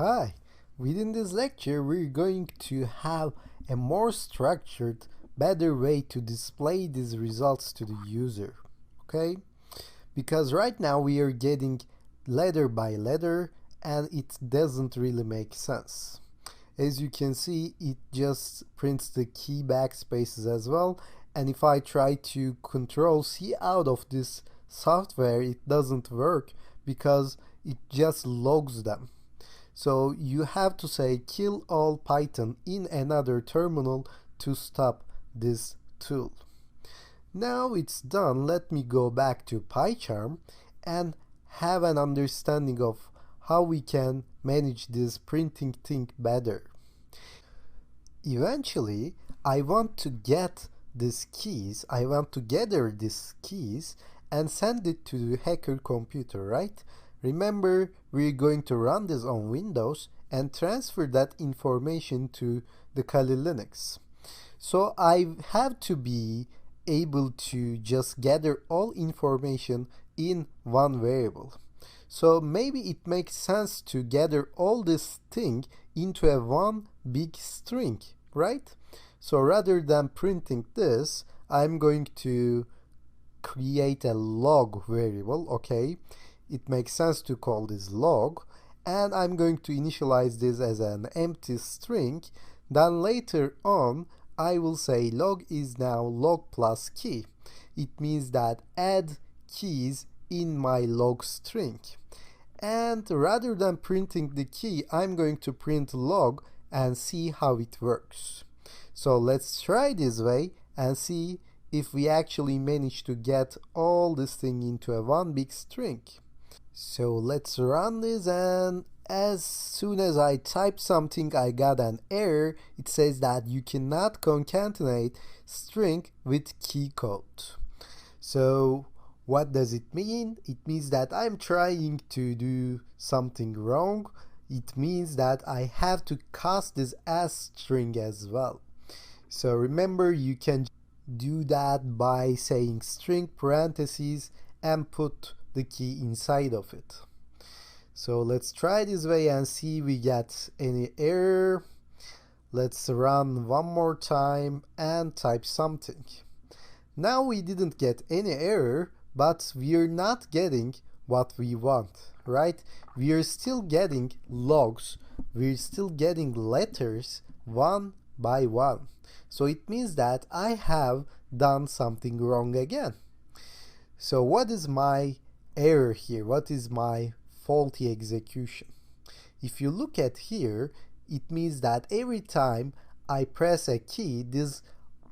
Hi, within this lecture we're going to have a more structured, better way to display these results to the user, okay? Because right now we are getting letter by letter and it doesn't really make sense. As you can see, it just prints the key backspaces as well, and if I try to control C out of this software, it doesn't work because it just logs them. So you have to say kill all Python in another terminal to stop this tool. Now it's done, let me go back to PyCharm and have an understanding of how we can manage this printing thing better. Eventually, I want to get these keys, I want to gather these keys and send it to the hacker computer, right? Remember, we're going to run this on Windows and transfer that information to the Kali Linux. So I have to be able to just gather all information in one variable. So maybe it makes sense to gather all this thing into a one big string, right? So rather than printing this, I'm going to create a log variable, okay? It makes sense to call this log, and I'm going to initialize this as an empty string. Then later on I will say log is now log plus key. It means that add keys in my log string, and rather than printing the key, I'm going to print log and see how it works. So let's try this way and see if we actually manage to get all this thing into a one big string. So let's run this, and as soon as I type something I got an error. It says that you cannot concatenate string with key code. So what does it mean? It means that I'm trying to do something wrong. It means that I have to cast this as string as well. So remember, you can do that by saying string parentheses and put the key inside of it. So let's try this way and see we get any error. Let's run one more time and type something. Now we didn't get any error, but we're not getting what we want, right? We are still getting logs, we're still getting letters one by one. So it means that I have done something wrong again. So what is my error here? What is my faulty execution? If you look at here, it means that every time I press a key, this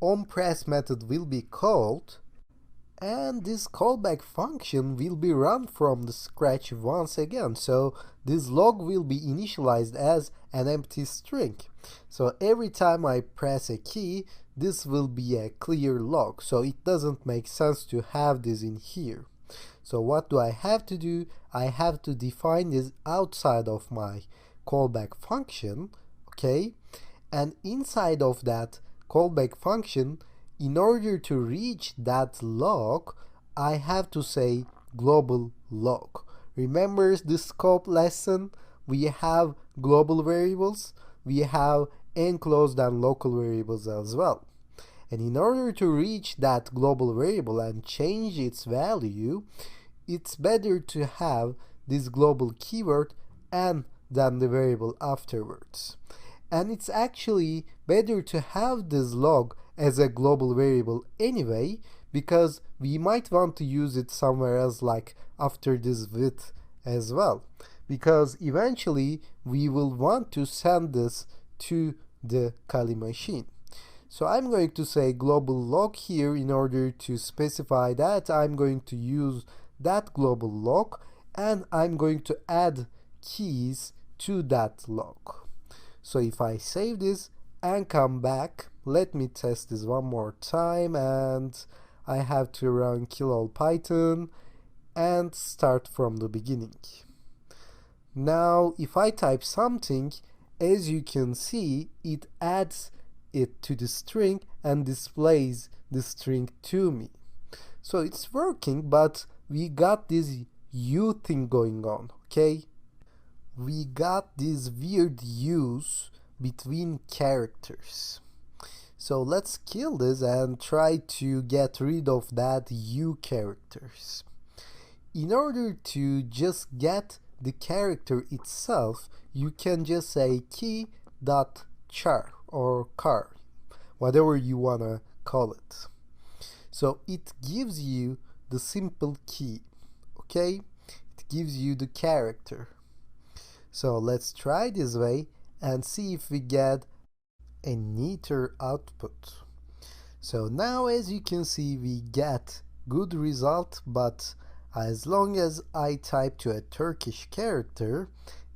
onPress method will be called, and this callback function will be run from the scratch once again. So this log will be initialized as an empty string. So every time I press a key, this will be a clear log. So it doesn't make sense to have this in here. So what do I have to do? I have to define this outside of my callback function, okay? And inside of that callback function, in order to reach that log, I have to say global log. Remember the scope lesson? We have global variables, we have enclosed and local variables as well. And in order to reach that global variable and change its value, it's better to have this global keyword and then the variable afterwards. And it's actually better to have this log as a global variable anyway, because we might want to use it somewhere else, like after this width as well, because eventually we will want to send this to the Kali machine. So I'm going to say global log here in order to specify that I'm going to use that global log, and I'm going to add keys to that log. So if I save this and come back, let me test this one more time, and I have to run kill all Python and start from the beginning. Now if I type something, as you can see, it adds it to the string and displays the string to me. So it's working, but we got this U thing going on, okay? we got this weird use between characters. So let's kill this and try to get rid of that U characters. In order to just get the character itself, you can just say key.char or char, whatever you wanna call it. So it gives you the simple key, okay? It gives you the character. So let's try this way and see if we get a neater output. So now as you can see we get good result, but as long as I type to a Turkish character,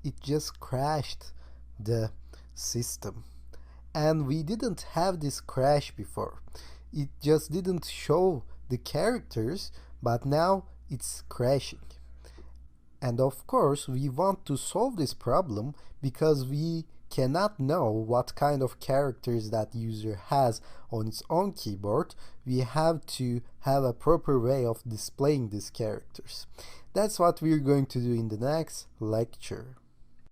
it just crashed the system. And we didn't have this crash before. It just didn't show the characters, but now it's crashing. And of course we want to solve this problem because we cannot know what kind of characters that user has on its own keyboard. We have to have a proper way of displaying these characters. That's what we're going to do in the next lecture.